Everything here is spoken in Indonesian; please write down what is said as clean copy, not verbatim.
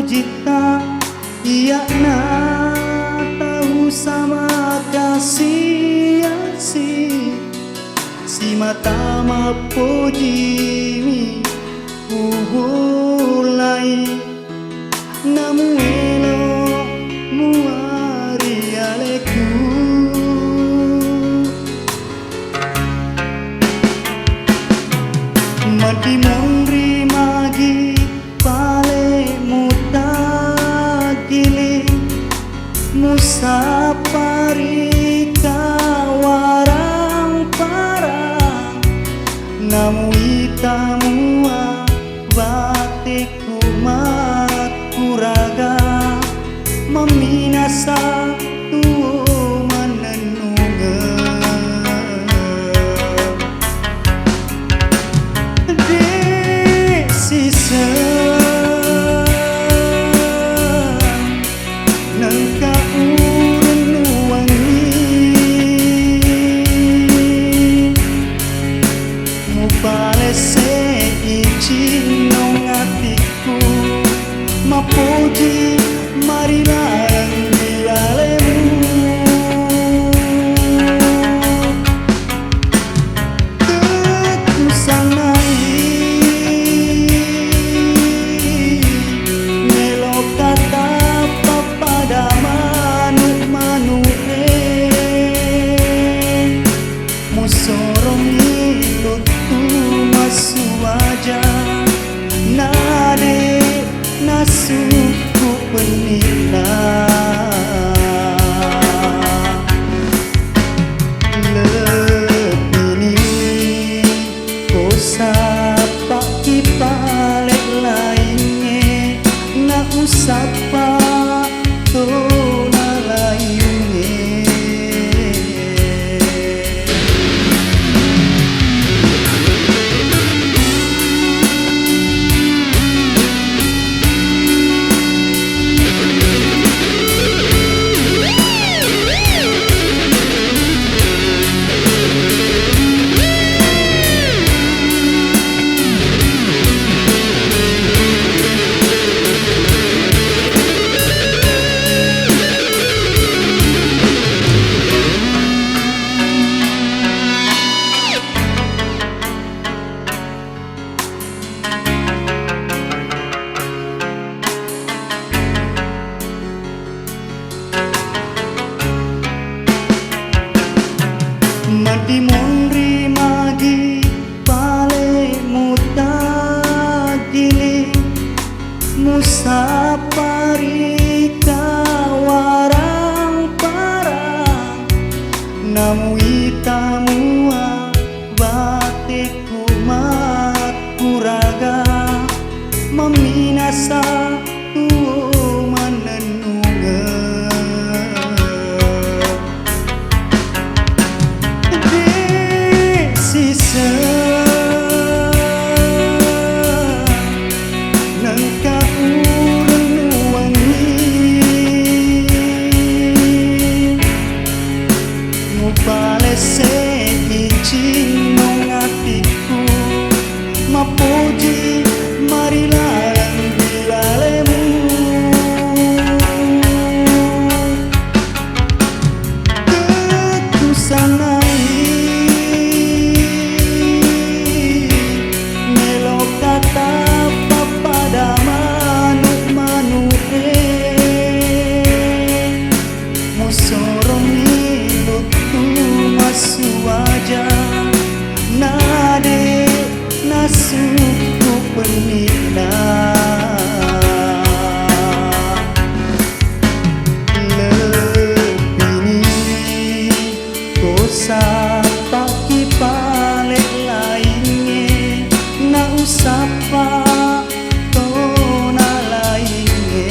jita iya na tahu sama kasih si mata mapojimi uhulai namu elo muari aleku mati mongri magi pale mutagili musapari kawarang parang namu itamua batiku mat kuraga meminasa tuo manenungan desisa nangka urun wangi mupale se izin nong atiku mapuji marilarang dialemu ketusanai melo kata pada manu-manu musorong ilutu masu aja nade nasuku penila lepini kosa paki palek lainnya na usapa tona lainnya mati mongri magi pale mutagili musapari kawarang parang namu itamua batiku mat kuraga meminasa tuo manenungan desisa nangka urun wangi mupale se izin nong atiku mapuji marilarang dialemu ketusanai melo kata pada manu-manu musorong ilutu masu aja nade nasuku penila lepini kosa paki palek lainnya na usapa tona lainnya